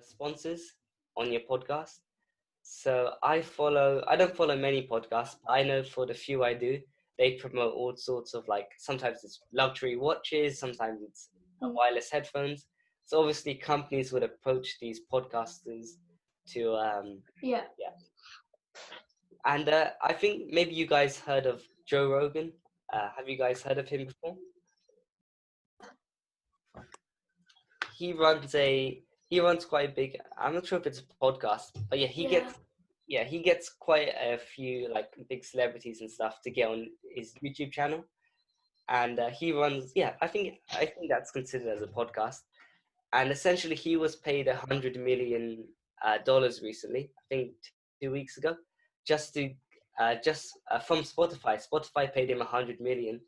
sponsors on your podcast. So I don't follow many podcasts, but I know for the few I do, they promote all sorts of like, sometimes it's luxury watches, sometimes it's Mm. wireless headphones. So obviously companies would approach these podcasters to, Yeah. yeah. And I think maybe you guys heard of Joe Rogan. Have you guys heard of him before? He runs a he runs quite a big. I'm not sure if it's a podcast, but Yeah. yeah, he gets quite a few like big celebrities and stuff to get on his YouTube channel, and he runs. Yeah, I think that's considered as a podcast. And essentially, he was paid $100 million recently. I think 2 weeks ago, just to from Spotify. Spotify paid him $100 million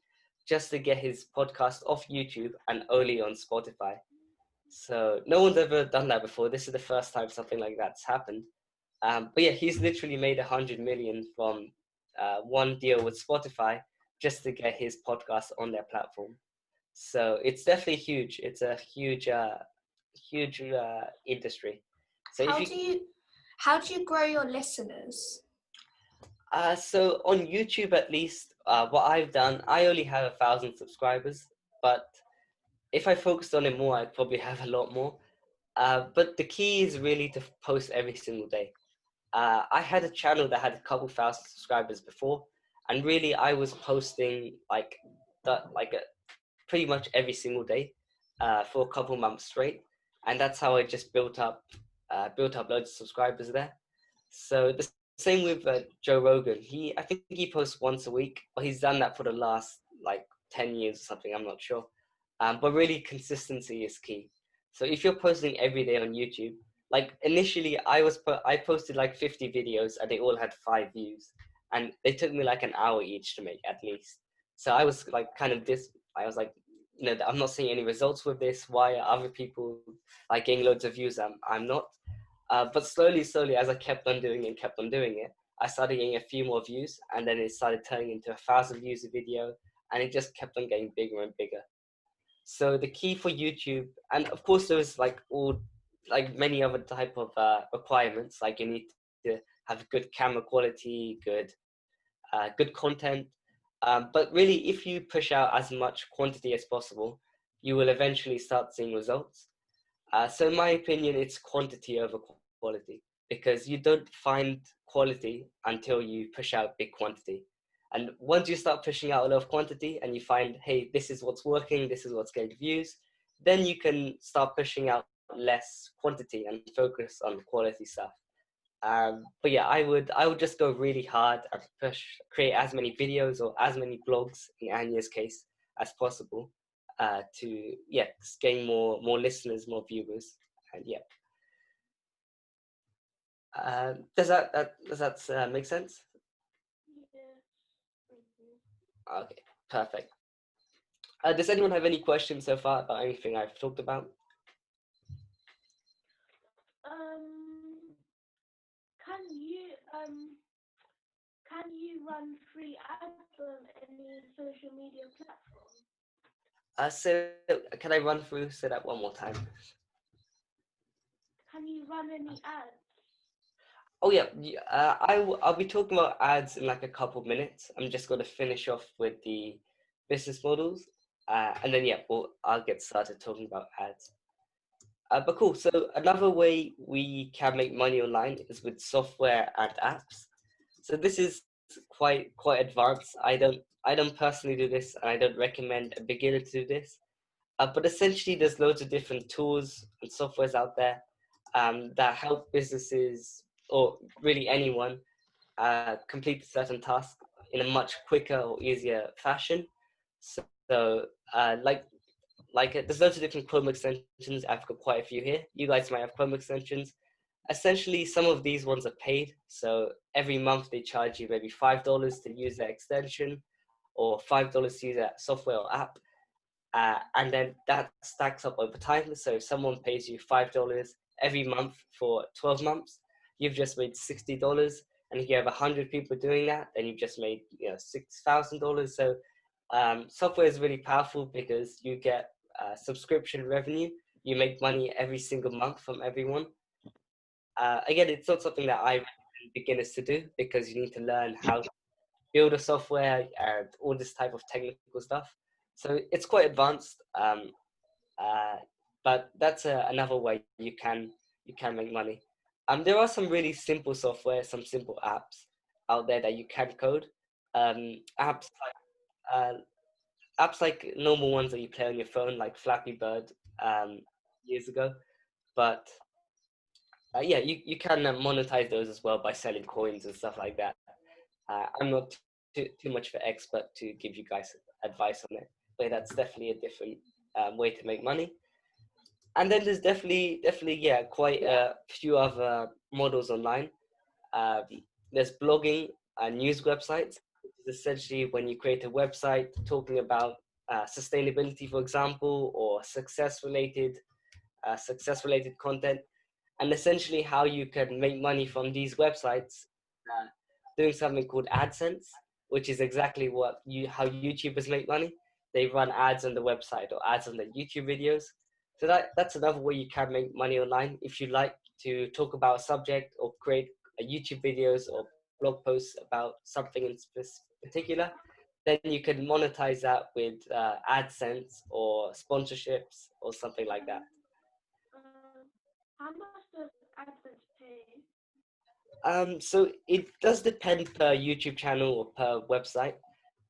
just to get his podcast off YouTube and only on Spotify. So no one's ever done that before. This is the first time something like that's happened. But yeah, he's literally made $100 million from one deal with Spotify just to get his podcast on their platform. So it's definitely huge. It's a huge industry. So if How you do you how do you grow your listeners? so on YouTube at least, what I've done, I only have 1,000 subscribers, but if I focused on it more, I'd probably have a lot more. But the key is really to post every single day. I had a channel that had a couple thousand subscribers before, and really I was posting pretty much every single day for a couple months straight, and that's how I just built up loads of subscribers there. So the same with Joe Rogan. I think he posts once a week, but he's done that for the last like 10 years or something. I'm not sure, but really consistency is key. So if you're posting every day on YouTube, like initially I posted like 50 videos and they all had 5 views, and they took me like an hour each to make at least. So I was like kind of this. I was like, I'm not seeing any results with this. Why are other people like getting loads of views? I'm not. But slowly, as I kept on doing it, I started getting a few more views, and then it started turning into 1,000 views a video, and it just kept on getting bigger and bigger. So the key for YouTube, and of course there's like many other type of requirements, like you need to have good camera quality, good content. But really, if you push out as much quantity as possible, you will eventually start seeing results. So in my opinion, it's quantity over quality, because you don't find quality until you push out big quantity. And once you start pushing out a lot of quantity and you find, hey, this is what's working, this is what's getting views, then you can start pushing out less quantity and focus on quality stuff. But yeah, I would just go really hard and create as many videos or as many blogs in Anya's case as possible, to gain more listeners, more viewers, and yeah. Does that make sense? Yeah. Mhm. Okay, perfect. Does anyone have any questions so far about anything I've talked about? Um, can you um can you run free ads on any social media platform? So can I run through say that one more time? Can you run any ads? Oh yeah, I'll be talking about ads in like a couple of minutes. I'm just going to finish off with the business models, and then I'll get started talking about ads. But cool. So another way we can make money online is with software and apps. So this is quite advanced. I don't personally do this, and I don't recommend a beginner to do this. But essentially, there's loads of different tools and softwares out there that help businesses, or really anyone, complete a certain task in a much quicker or easier fashion. So, there's loads of different Chrome extensions. I've got quite a few here. You guys might have Chrome extensions. Essentially, some of these ones are paid. So every month they charge you maybe $5 to use that extension, or $5 to use that software or app. And then that stacks up over time. So if someone pays you $5 every month for 12 months, you've just made $60. And if you have 100 people doing that, then you've just made $6,000. So software is really powerful because you get subscription revenue. You make money every single month from everyone. Again, it's not something that I recommend beginners to do because you need to learn how to build a software and all this type of technical stuff. So it's quite advanced, uh, but that's another way you can make money. There are some really simple software, some simple apps out there that you can code. Apps uh, apps like normal ones that you play on your phone, like Flappy Bird, um, years ago. But yeah, you can monetize those as well by selling coins and stuff like that. I'm not too much of an expert to give you guys advice on it, but that's definitely a different way to make money. And then there's definitely yeah, quite a few other models online. Um, there's blogging and news websites, which is essentially when you create a website talking about sustainability, for example, or success related content, and essentially how you can make money from these websites, uh, doing something called AdSense, which is exactly what you how YouTubers make money. They run ads on the website or ads on the YouTube videos. So that's another way you can make money online. If you like to talk about a subject or create a YouTube videos or blog posts about something in particular, then you can monetize that with AdSense or sponsorships or something like that. How much does AdSense pay? So it does depend per YouTube channel or per website.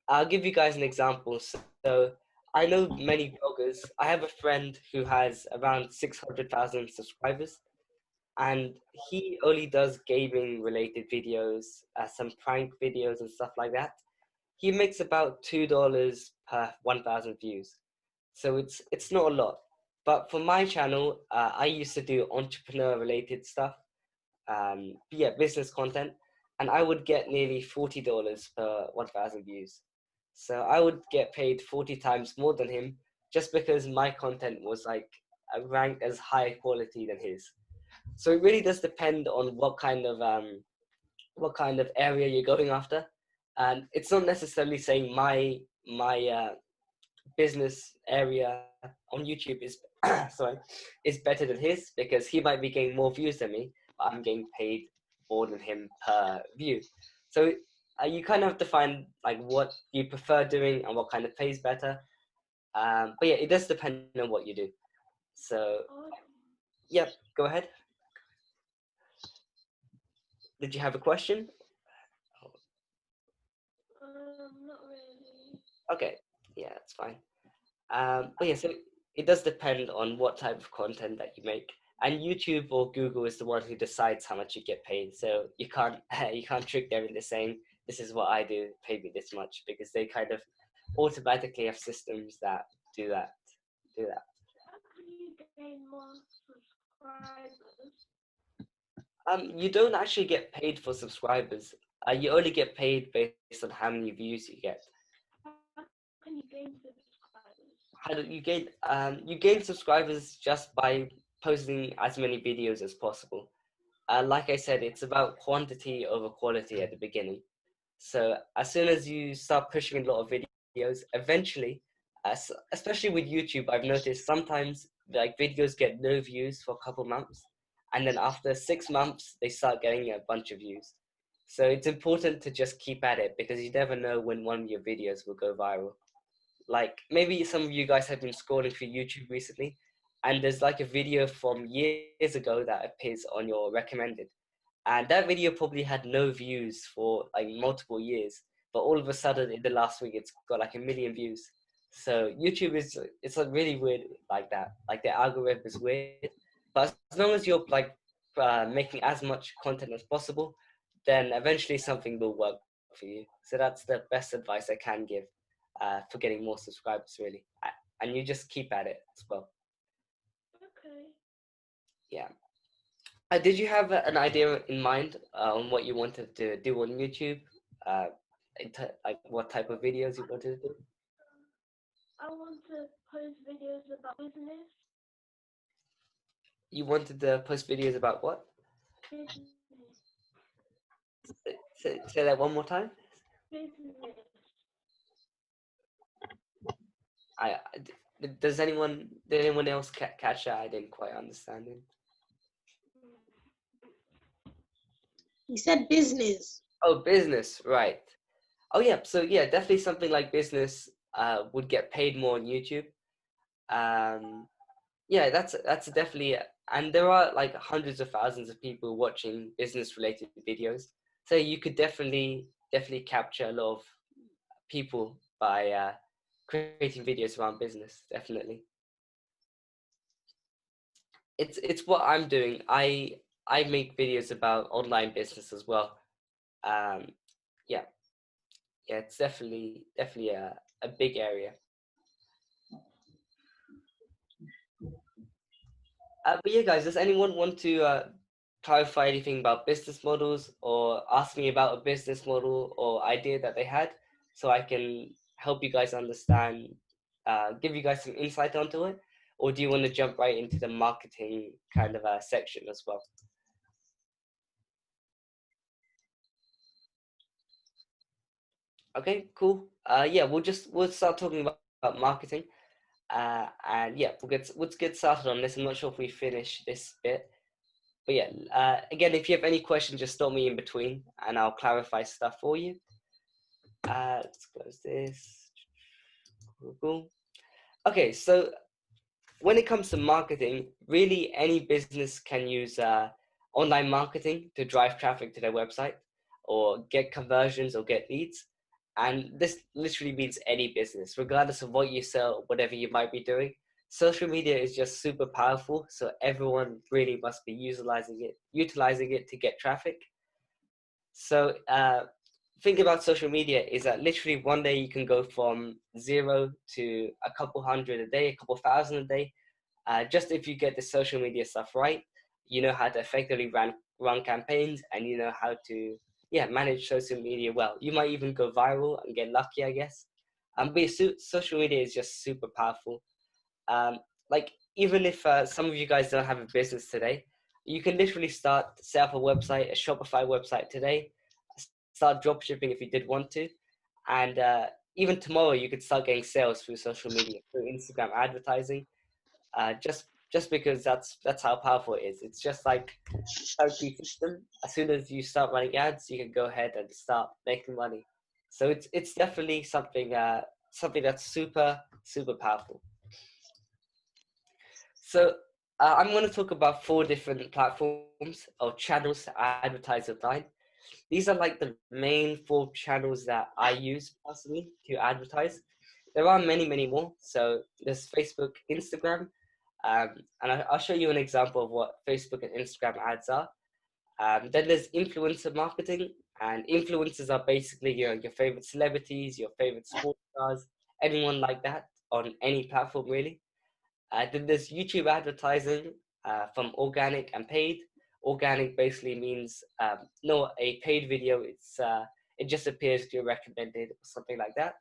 I'll give you guys an example. So I know many bloggers. I have a friend who has around 600,000 subscribers, and he only does gaming related videos, some prank videos and stuff like that. He makes about $2 per 1,000 views. So it's not a lot. But for my channel, I used to do entrepreneur related stuff, yeah, business content, and I would get nearly $40 per 1,000 views. So I would get paid 40 times more than him just because my content was like ranked as high quality than his. So it really does depend on what kind of area you're going after, and it's not necessarily saying my business area on YouTube is sorry is better than his because he might be getting more views than me, but I'm getting paid more than him per view. So you kind of have to find like what you prefer doing and what kind of pays better. But yeah, it does depend on what you do. So Oh, yep, go ahead. Did you have a question? not really. Okay, yeah, that's fine. But yeah, so it does depend on what type of content that you make, and YouTube or Google is the one who decides how much you get paid. So you can't you can't trick them into saying this is what I do, pay me this much, because they kind of automatically have systems that do that do that. How can you gain more subscribers? You don't actually get paid for subscribers. You only get paid based on how many views you get. How can you gain subscribers? How do you gain subscribers just by posting as many videos as possible. Like I said, it's about quantity over quality at the beginning. So as soon as you start pushing a lot of videos, eventually, especially with YouTube, I've noticed sometimes like videos get no views for a couple months, and then after 6 months, they start getting a bunch of views. So it's important to just keep at it because you never know when one of your videos will go viral. Like maybe some of you guys have been scrolling through YouTube recently, and there's like a video from years ago that appears on your recommended, and that video probably had no views for like multiple years, but all of a sudden in the last week it's got like 1 million views. So YouTube is it's like really weird like that. Like the algorithm is weird, but as long as you're like making as much content as possible, then eventually something will work for you. So that's the best advice I can give for getting more subscribers, really. And you just keep at it as well. Okay. Yeah. Did you have an idea in mind on what you wanted to do on YouTube? Uh, like what type of videos you wanted to do? I want to post videos about business. You wanted to post videos about what? Business. Say that one more time. Business. Did anyone else catch that? I didn't quite understand it. You said business. Oh, business, right. Oh yeah, so yeah, definitely something like business would get paid more on YouTube. Um, yeah, that's definitely, and there are like hundreds of thousands of people watching business related videos. So you could definitely capture a lot of people by creating videos around business. Definitely, it's what I'm doing. I make videos about online business as well. Um, yeah, yeah, it's definitely a big area. But yeah, guys, does anyone want to clarify anything about business models or ask me about a business model or idea that they had so I can help you guys understand, give you guys some insight onto it? Or do you want to jump right into the marketing kind of section as well? Okay, cool. Yeah, we'll start talking about marketing. And yeah, let's get started on this. I'm not sure if we finish this bit. But yeah, again, if you have any questions, just stop me in between and I'll clarify stuff for you. Let's close this. Cool. Okay, so when it comes to marketing, really any business can use online marketing to drive traffic to their website or get conversions or get leads. And this literally means any business, regardless of what you sell, whatever you might be doing. Social media is just super powerful, so everyone really must be utilizing it to get traffic. So think about social media is that literally one day you can go from zero to a couple hundred a day, a couple thousand a day. Just if you get the social media stuff right, you know how to effectively run campaigns and you know how to manage social media well. You might even go viral and get lucky, I guess. But social media is just super powerful. Um, like even if some of you guys don't have a business today, you can literally set up a website, a Shopify website today, start drop shipping if you did want to, and even tomorrow you could start getting sales through social media, through Instagram advertising. Just because that's how powerful it is. It's just like turnkey system. As soon as you start running ads, you can go ahead and start making money. So it's definitely something that's super powerful. So I'm going to talk about 4 different platforms or channels to advertise online. These are like the main 4 channels that I use personally to advertise. There are many more. So there's Facebook, Instagram, and I'll show you an example of what Facebook and Instagram ads are. Then there's influencer marketing, and influencers are basically your favorite celebrities, your favorite sports stars, anyone like that on any platform really. Then there's YouTube advertising from organic and paid. Organic basically means no a paid video. It just appears to you recommended or something like that.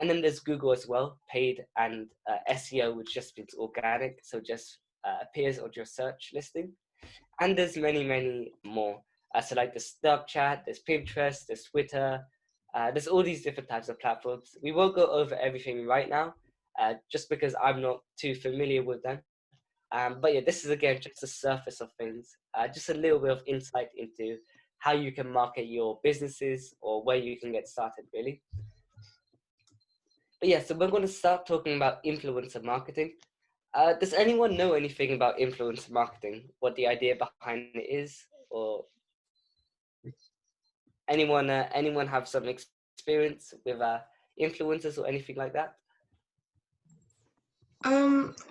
And then there's Google as well, paid and SEO, which just means organic, so just appears on your search listing. And there's many more. So like there's Snapchat, there's Pinterest, there's Twitter. There's all these different types of platforms. We won't go over everything right now, just because I'm not too familiar with them. But yeah, this is again just the surface of things, just a little bit of insight into how you can market your businesses or where you can get started, really. But yeah, so we're going to start talking about influencer marketing. Does anyone know anything about influencer marketing? What the idea behind it is, or anyone have some experience with influencers or anything like that?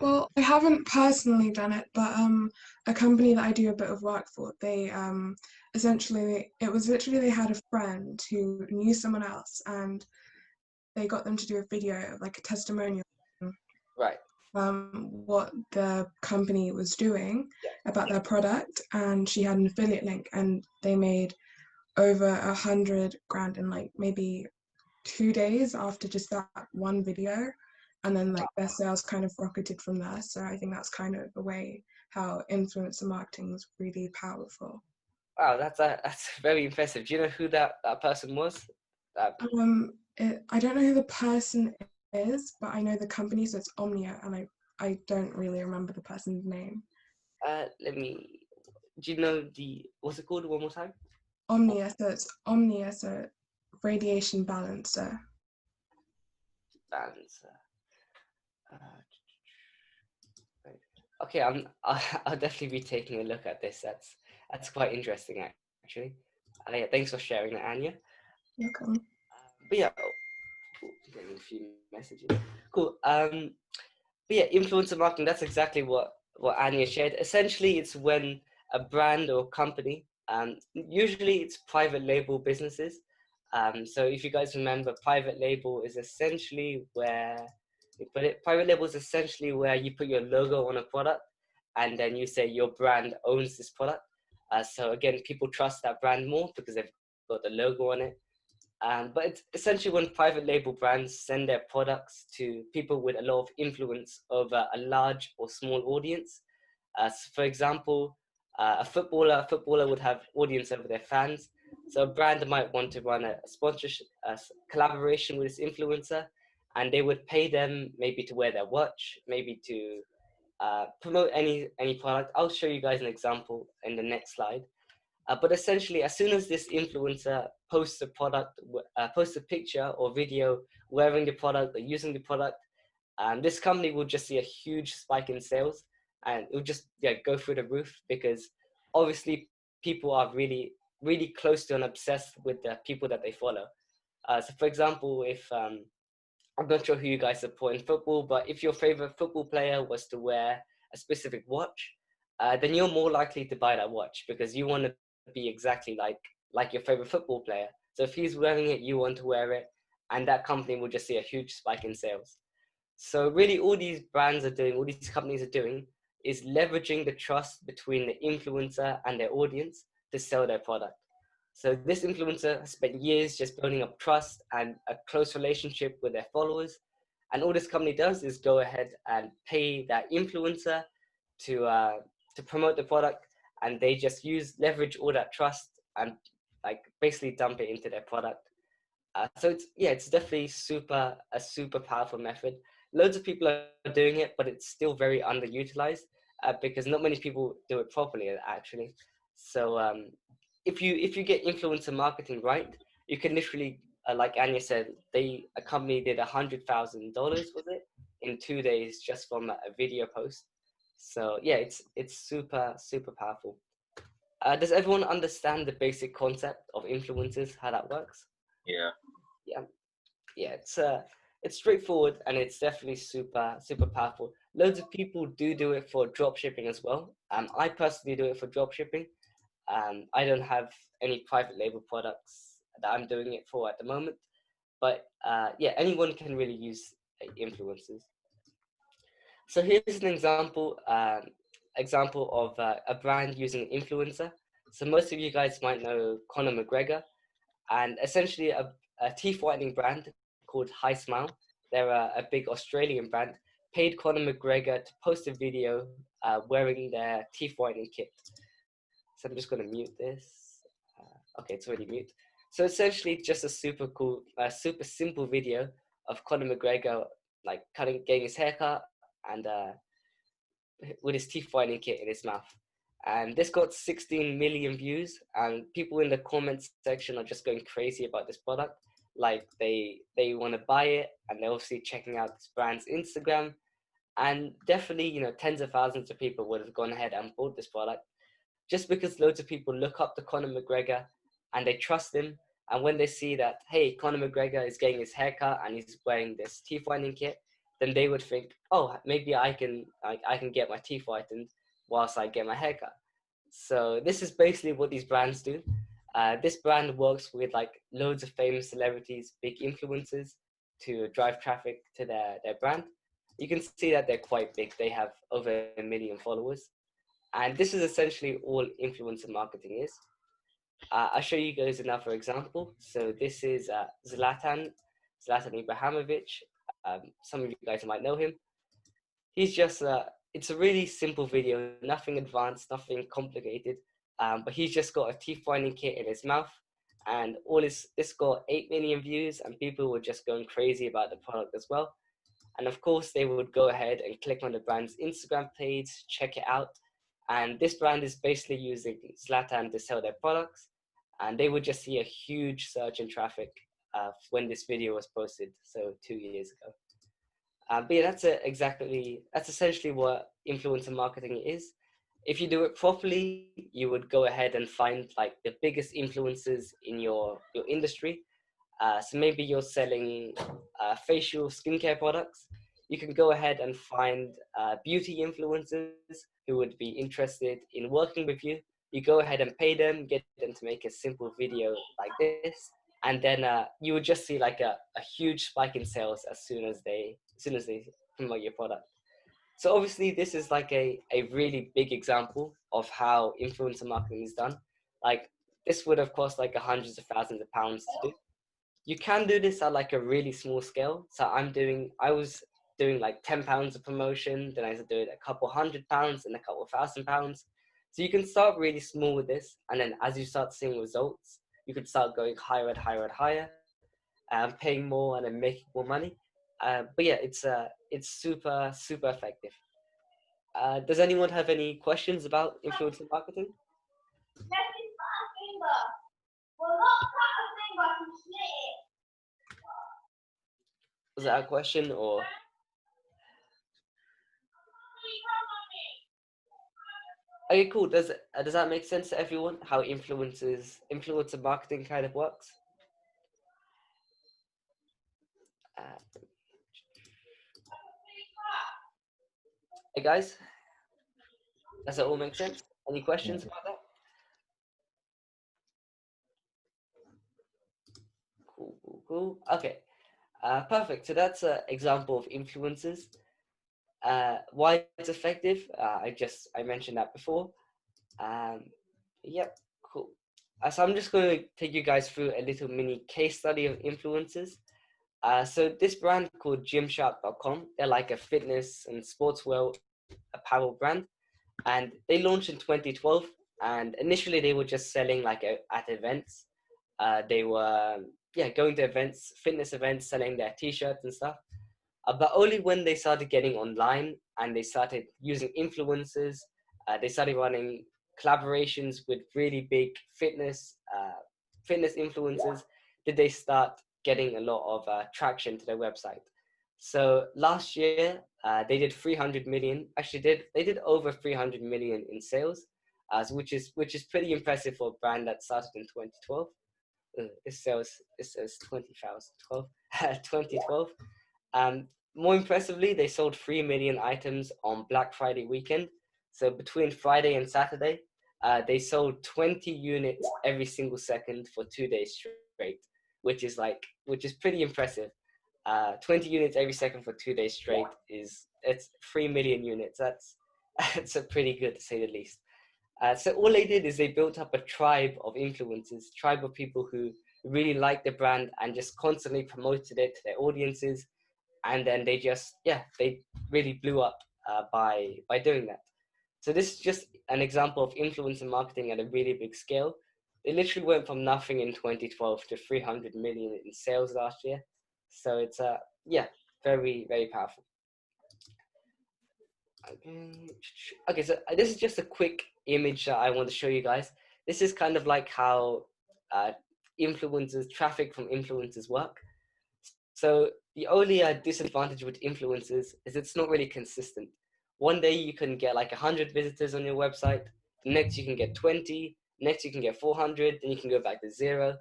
Well, I haven't personally done it, but a company that I do a bit of work for, they essentially it was literally they had a friend who knew someone else, and they got them to do a video of like a testimonial on Right. what the company was doing Yeah. about their product, and she had an affiliate link, and they made over 100 grand in like maybe 2 days after just that one video, and then like their sales kind of rocketed from there. So I think that's kind of a way how influencer marketing is really powerful. Wow, that's very impressive. Do you know who that person was? I don't know who the person is, but I know the company, so it's Omnia, and I don't really remember the person's name. Let me. do you know what's it called one more time? Omnia, so it's Omnia, so radiation balancer. Balancer. Okay, I'll definitely be taking a look at this. That's quite interesting, actually. Yeah, thanks for sharing that, Anya. Welcome. But yeah, getting a few messages. Cool. But yeah, influencer marketing. That's exactly what Anya shared. Essentially, it's when a brand or company, usually it's private label businesses. So if you guys remember, private label is essentially where you put it. Private label is essentially where you put your logo on a product, and then you say your brand owns this product. So again, people trust that brand more because they've got the logo on it. But it's essentially when private label brands send their products to people with a lot of influence over a large or small audience. So for example, a footballer would have audience over their fans. So a brand might want to run a sponsorship, collaboration with this influencer, and they would pay them maybe to wear their watch, maybe to promote any product. I'll show you guys an example in the next slide. But essentially, as soon as this influencer posts a product, posts a picture or video wearing the product or using the product, this company will just see a huge spike in sales, and it will just go through the roof because obviously people are really really close to and obsessed with the people that they follow. So, for example, if I'm not sure who you guys support in football, but if your favorite football player was to wear a specific watch, then you're more likely to buy that watch because you want to be exactly like your favorite football player. So if he's wearing it, you want to wear it, and that company will just see a huge spike in sales. So really, all these brands are doing, all these companies are doing, is leveraging the trust between the influencer and their audience to sell their product. So this influencer has spent years just building up trust and a close relationship with their followers. And all this company does is go ahead and pay that influencer to promote the product, and they just leverage all that trust and like basically dump it into their product. So it's definitely a super powerful method. Loads of people are doing it, but it's still very underutilized because not many people do it properly actually. So if you get influencer marketing right, you can literally, like Anya said, a company did $100,000, was it, in 2 days just from a video post. So yeah, it's super powerful. Does everyone understand the basic concept of influencers, how that works? Yeah. Yeah, yeah, it's straightforward and it's definitely super powerful. Loads of people do it for drop shipping as well. I personally do it for drop shipping. I don't have any private label products that I'm doing it for at the moment, but yeah, anyone can really use influencers. So here's an example of a brand using an influencer. So most of you guys might know Conor McGregor, and essentially a teeth whitening brand called High Smile. They're a big Australian brand. Paid Conor McGregor to post a video wearing their teeth whitening kit. So I'm just going to mute this. Okay, it's already mute. So essentially, just a super cool, super simple video of Conor McGregor like getting his haircut and with his teeth whitening kit in his mouth. And this got 16 million views, and people in the comments section are just going crazy about this product. Like they want to buy it, and they're obviously checking out this brand's Instagram. And definitely, tens of thousands of people would have gone ahead and bought this product just because loads of people look up to Conor McGregor and they trust him. And when they see that, hey, Conor McGregor is getting his haircut and he's wearing this teeth whitening kit, then they would think, oh, maybe I can get my teeth whitened whilst I get my haircut. So this is basically what these brands do. This brand works with like loads of famous celebrities, big influencers to drive traffic to their brand. You can see that they're quite big. They have over 1 million followers. And this is essentially all influencer marketing is. I'll show you guys another example. So this is Zlatan Ibrahimovic. Some of you guys might know him. He's just, it's a really simple video, nothing advanced, nothing complicated. But he's just got a teeth whitening kit in his mouth. And this got 8 million views, and people were just going crazy about the product as well. And of course, they would go ahead and click on the brand's Instagram page, check it out, And this brand is basically using Zlatan to sell their products. And they would just see a huge surge in traffic when this video was posted, so 2 years ago. But yeah, that's essentially what influencer marketing is. If you do it properly, you would go ahead and find like the biggest influencers in your industry. So maybe you're selling facial skincare products. You can go ahead and find beauty influencers who would be interested in working with you. You go ahead and pay them, get them to make a simple video like this, and then you would just see like a huge spike in sales as soon as they promote your product. So obviously this is like a really big example of how influencer marketing is done. Like this would have cost like hundreds of thousands of pounds to do. You can do this at like a really small scale. So I was doing like £10 of promotion, then I was doing a couple £100 and a couple £1,000. So you can start really small with this, and then as you start seeing results, you could start going higher and higher and higher, paying more and then making more money. But yeah, it's super effective. Does anyone have any questions about influencer marketing? Was that a question or? Okay, cool. Does that make sense to everyone? How influencer marketing kind of works? Uh, hey guys, does that all make sense? Any questions about that? Cool. Okay, perfect. So that's an example of influencers. Why it's effective? I mentioned that before. Um, yep, cool. So I'm just going to take you guys through a little mini case study of influencers. So this brand called Gymshark.com, they're like a fitness and sportswear apparel brand, and they launched in 2012. And initially they were just selling like at events. They were going to events, fitness events, selling their t-shirts and stuff. But only when they started getting online and they started using influencers, they started running collaborations with really big fitness influencers, did they start getting a lot of traction to their website. So last year they did 300 million. Actually, they did over 300 million in sales, which is pretty impressive for a brand that started in 2012. It says 2012. 2012. More impressively, they sold 3 million items on Black Friday weekend. So between Friday and Saturday, they sold 20 units every single second for 2 days straight, which is pretty impressive. 20 units every second for 2 days straight it's 3 million units. That's a pretty good, to say the least. So all they did is they built up a tribe of influencers, tribe of people who really liked the brand and just constantly promoted it to their audiences. And then they really blew up by doing that. So this is just an example of influencer marketing at a really big scale. They literally went from nothing in 2012 to 300 million in sales last year. So it's very, very powerful. Okay, so this is just a quick image that I want to show you guys. This is kind of like how traffic from influencers work. So the only disadvantage with influencers is it's not really consistent. One day you can get like 100 visitors on your website, next you can get 20, next you can get 400, then you can go back to 0.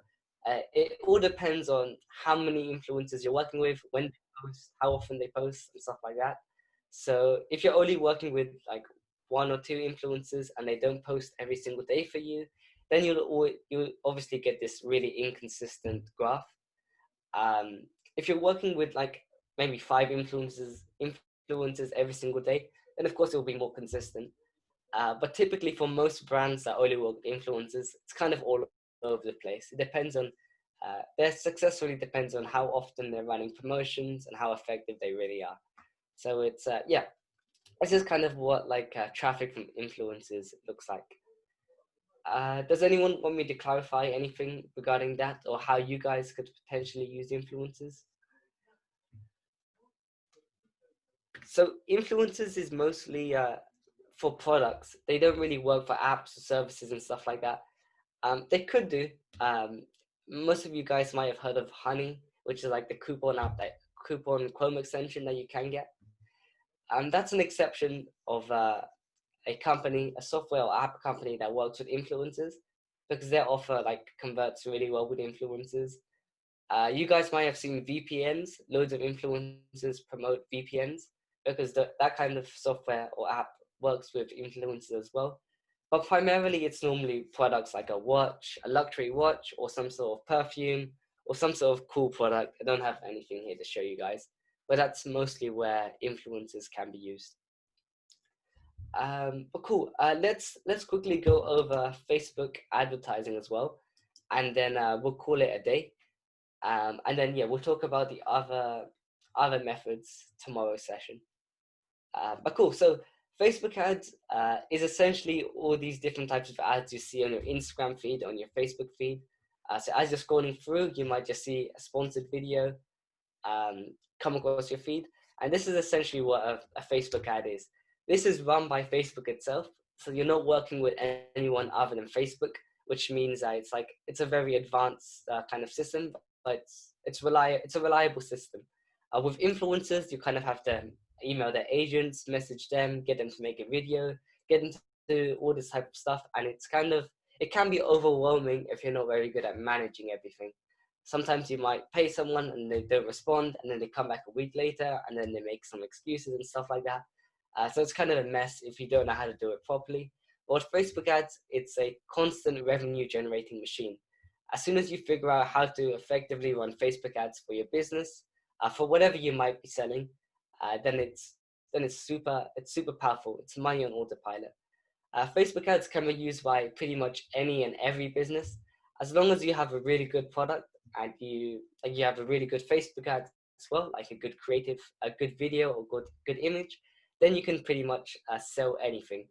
It all depends on how many influencers you're working with, when they post, how often they post, and stuff like that. So if you're only working with like 1 or 2 influencers and they don't post every single day for you, then you'll obviously get this really inconsistent graph. If you're working with like maybe 5 influencers every single day, then of course it will be more consistent. But typically for most brands that only work with influencers, it's kind of all over the place. It depends on their success really depends on how often they're running promotions and how effective they really are. So it's this is kind of what like traffic from influencers looks like. Does anyone want me to clarify anything regarding that, or how you guys could potentially use influencers? So influencers is mostly for products. They don't really work for apps or services and stuff like that. They could do. Most of you guys might have heard of Honey, which is like the coupon app, that coupon Chrome extension that you can get. That's an exception of a company, a software or app company that works with influencers, because their offer like converts really well with influencers. You guys might have seen VPNs. Loads of influencers promote VPNs because that kind of software or app works with influencers as well. But primarily, it's normally products like a watch, a luxury watch, or some sort of perfume, or some sort of cool product. I don't have anything here to show you guys, but that's mostly where influencers can be used. But cool. Let's quickly go over Facebook advertising as well, and then we'll call it a day. And then yeah, we'll talk about the other methods tomorrow's session. But cool. So Facebook ads is essentially all these different types of ads you see on your Instagram feed, on your Facebook feed. So as you're scrolling through, you might just see a sponsored video come across your feed. And this is essentially what a Facebook ad is. This is run by Facebook itself. So you're not working with anyone other than Facebook, which means that it's a very advanced kind of system, but it's a reliable system. With influencers, you kind of have to email their agents, message them, get them to make a video, get them to do all this type of stuff, and it can be overwhelming if you're not very good at managing everything. Sometimes you might pay someone and they don't respond, and then they come back a week later, and then they make some excuses and stuff like that. So it's kind of a mess if you don't know how to do it properly. But with Facebook ads, it's a constant revenue generating machine. As soon as you figure out how to effectively run Facebook ads for your business, for whatever you might be selling, then it's super powerful. It's money on autopilot. Facebook ads can be used by pretty much any and every business, as long as you have a really good product and you have a really good Facebook ad as well, like a good creative, a good video or good image, then you can pretty much sell anything.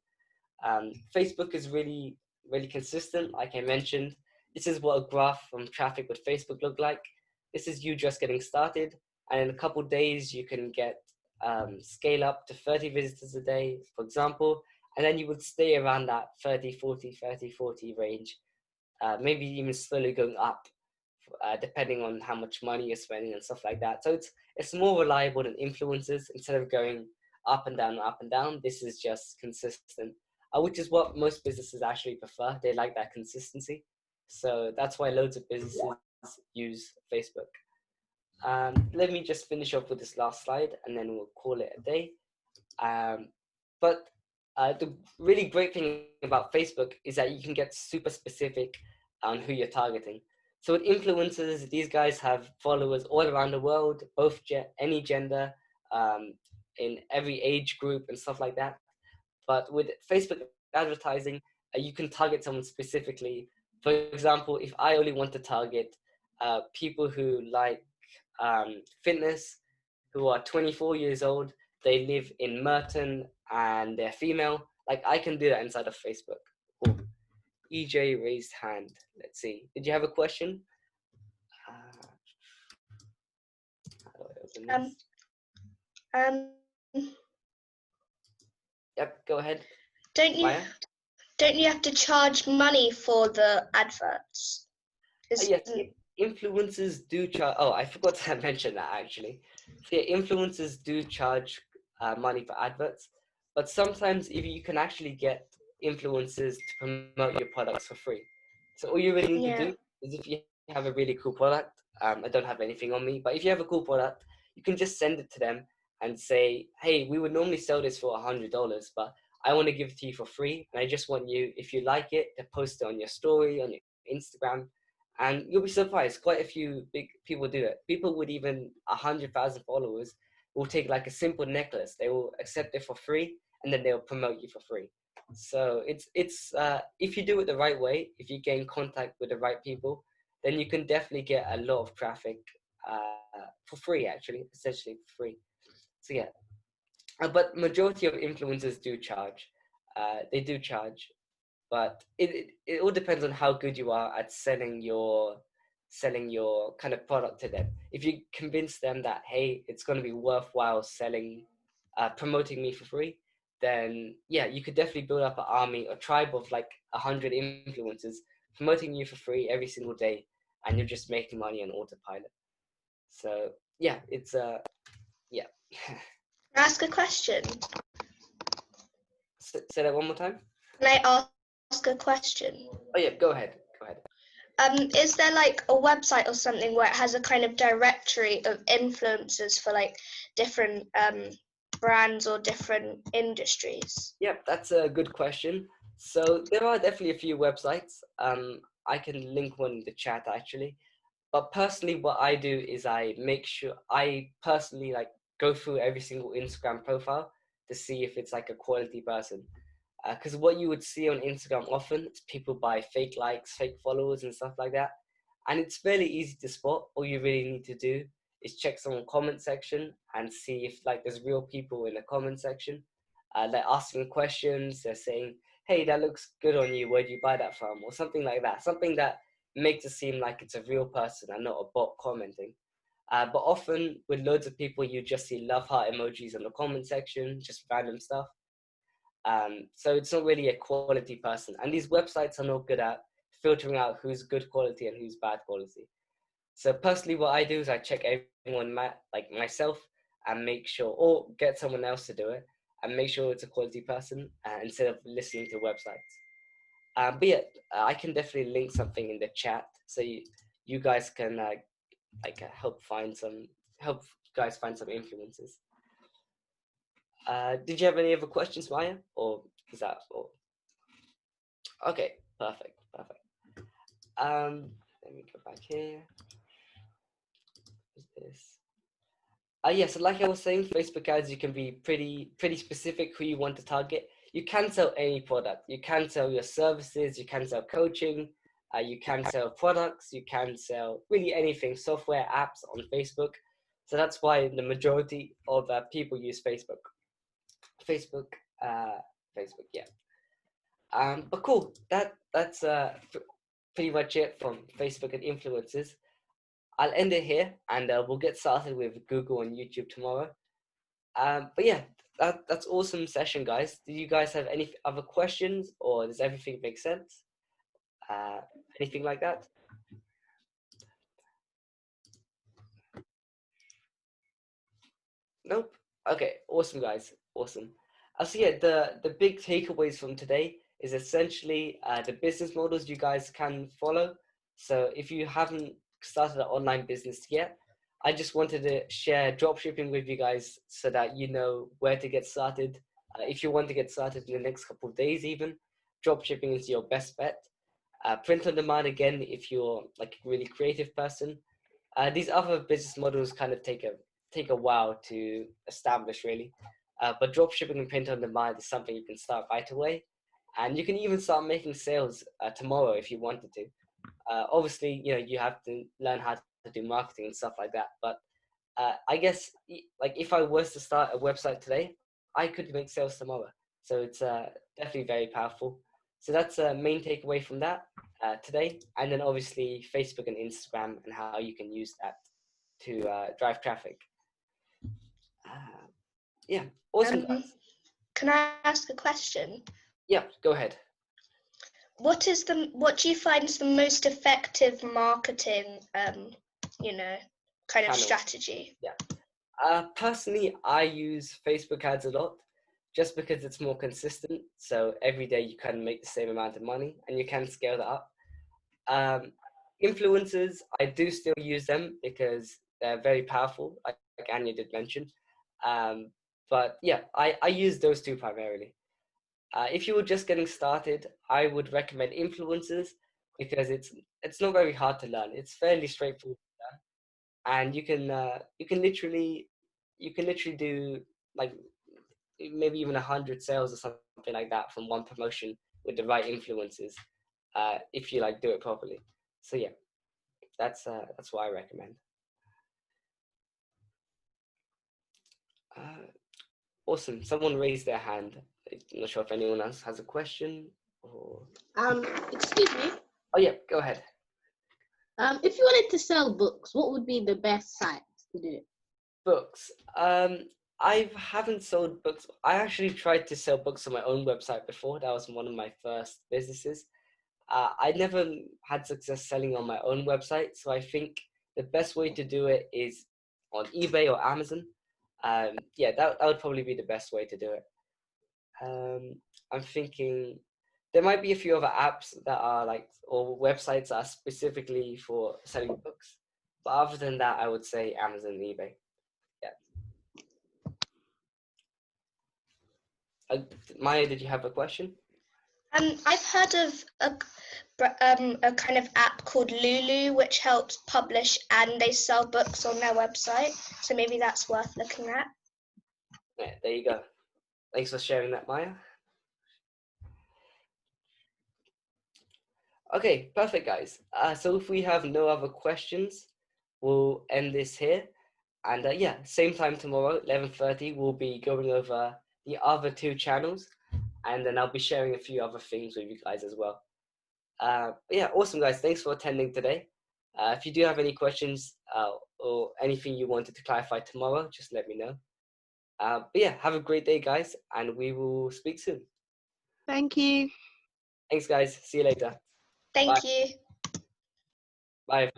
Facebook is really consistent, like I mentioned. This is what a graph from traffic with Facebook look like. This is you just getting started, and in a couple of days you can get scale up to 30 visitors a day, for example, and then you would stay around that 30, 40 range, maybe even slowly going up, depending on how much money you're spending and stuff like that. So it's more reliable than influencers. Instead of going up and down, up and down, this is just consistent, which is what most businesses actually prefer. They like that consistency. So that's why loads of businesses use Facebook. Let me just finish up with this last slide and then we'll call it a day. But the really great thing about Facebook is that you can get super specific on who you're targeting. So with influencers, these guys have followers all around the world, both any gender, in every age group and stuff like that. But with Facebook advertising, you can target someone specifically. For example, if I only want to target people who like fitness, who are 24 years old, they live in Merton, and they're female, like I can do that inside of Facebook. Ooh. EJ raised hand. Let's see. Did you have a question? How do I open this? Yep, go ahead. Don't you Maya? don't you have to charge money for the adverts? Yes, influencers do charge. Oh, I forgot to mention that actually. So yeah, influencers do charge money for adverts, but sometimes if you can actually get influencers to promote your products for free. So all you really need to do is, if you have a really cool product, I don't have anything on me, but if you have a cool product, you can just send it to them and say, hey, we would normally sell this for $100, but I want to give it to you for free, and I just want you, if you like it, to post it on your story, on your Instagram, and you'll be surprised. Quite a few big people do it. People with even 100,000 followers will take like a simple necklace. They will accept it for free, and then they'll promote you for free. So it's if you do it the right way, if you gain contact with the right people, then you can definitely get a lot of traffic for free. Actually, essentially for free. So yeah, but majority of influencers do charge. They do charge, but it all depends on how good you are at selling your kind of product to them. If you convince them that, hey, it's going to be worthwhile promoting me for free, then yeah, you could definitely build up an army, a tribe of like 100 influencers promoting you for free every single day, and you're just making money on autopilot. So yeah, it's yeah. Ask a question. Say that one more time. Can I ask a question? Oh yeah, go ahead. Go ahead. Is there like a website or something where it has a kind of directory of influencers for like different brands or different industries? Yep, that's a good question. So there are definitely a few websites. I can link one in the chat actually. But personally, what I do is I make sure I personally like go through every single Instagram profile to see if it's like a quality person. Because what you would see on Instagram often is people buy fake likes, fake followers, and stuff like that. And it's fairly easy to spot. All you really need to do is check someone's comment section and see if like there's real people in the comment section. They're asking questions. They're saying, "Hey, that looks good on you. Where do you buy that from?" Or something like that. Something that makes it seem like it's a real person and not a bot commenting. But often with loads of people, you just see love heart emojis in the comment section, just random stuff. So it's not really a quality person. And these websites are not good at filtering out who's good quality and who's bad quality. So personally, what I do is I check everyone like myself and make sure, or get someone else to do it and make sure it's a quality person instead of listening to websites. But yeah, I can definitely link something in the chat so you guys can help guys find some influences. Did you have any other questions, Maya, or is that all? Okay, perfect. Let me go back here. What's this? Yeah, so like I was saying, Facebook ads, you can be pretty specific who you want to target. You can sell any product. You can sell your services. You can sell coaching. You can sell products. You can sell really anything, software, apps on Facebook. So that's why the majority of people use Facebook. Facebook, yeah. But cool. That's pretty much it from Facebook and influencers. I'll end it here, and we'll get started with Google and YouTube tomorrow. But yeah, that's awesome session, guys. Do you guys have any other questions, or does everything make sense? Anything like that? Nope. Okay, awesome, guys. Awesome. So yeah, the big takeaways from today is essentially the business models you guys can follow. So if you haven't started an online business yet, I just wanted to share dropshipping with you guys so that you know where to get started. If you want to get started in the next couple of days even, dropshipping is your best bet. Print on demand again if you're like a really creative person. These other business models kind of take a while to establish really. But dropshipping and print on demand is something you can start right away. And you can even start making sales tomorrow if you wanted to. Obviously, you have to learn how to do marketing and stuff like that. But I guess like if I was to start a website today, I could make sales tomorrow. So it's definitely very powerful. So that's a main takeaway from that today. And then obviously Facebook and Instagram and how you can use that to drive traffic. Yeah, awesome, guys. Can I ask a question? Yeah, go ahead. What do you find is the most effective marketing, kind of Channel. strategy? Yeah. Personally, I use Facebook ads a lot just because it's more consistent. So every day you can make the same amount of money and you can scale that up. Influencers, I do still use them because they're very powerful, like Anya did mention. But yeah, I use those two primarily. If you were just getting started, I would recommend influencers because it's not very hard to learn. It's fairly straightforward to learn, and you can literally do like maybe even 100 sales or something like that from one promotion with the right influencers if you like do it properly. So yeah, that's what I recommend. Awesome. Someone raised their hand. I'm not sure if anyone else has a question or. Excuse me. Oh yeah, go ahead. If you wanted to sell books, what would be the best site to do it? Books. I haven't sold books. I actually tried to sell books on my own website before. That was one of my first businesses. I never had success selling on my own website, so I think the best way to do it is on eBay or Amazon. Yeah, that would probably be the best way to do it. I'm thinking there might be a few other apps that are like, or websites that are specifically for selling books. But other than that, I would say Amazon and eBay. Yeah. Maya, did you have a question? I've heard of a kind of app called Lulu, which helps publish and they sell books on their website. So maybe that's worth looking at. Yeah, there you go. Thanks for sharing that, Maya. Okay, perfect, guys. So if we have no other questions, we'll end this here. And yeah, same time tomorrow, 11:30, we'll be going over the other two channels, and then I'll be sharing a few other things with you guys as well. But yeah, awesome, guys. Thanks for attending today. If you do have any questions or anything you wanted to clarify tomorrow, just let me know. But yeah, have a great day, guys, and we will speak soon. Thank you. Thanks, guys. See you later. Thank Bye. you. Bye.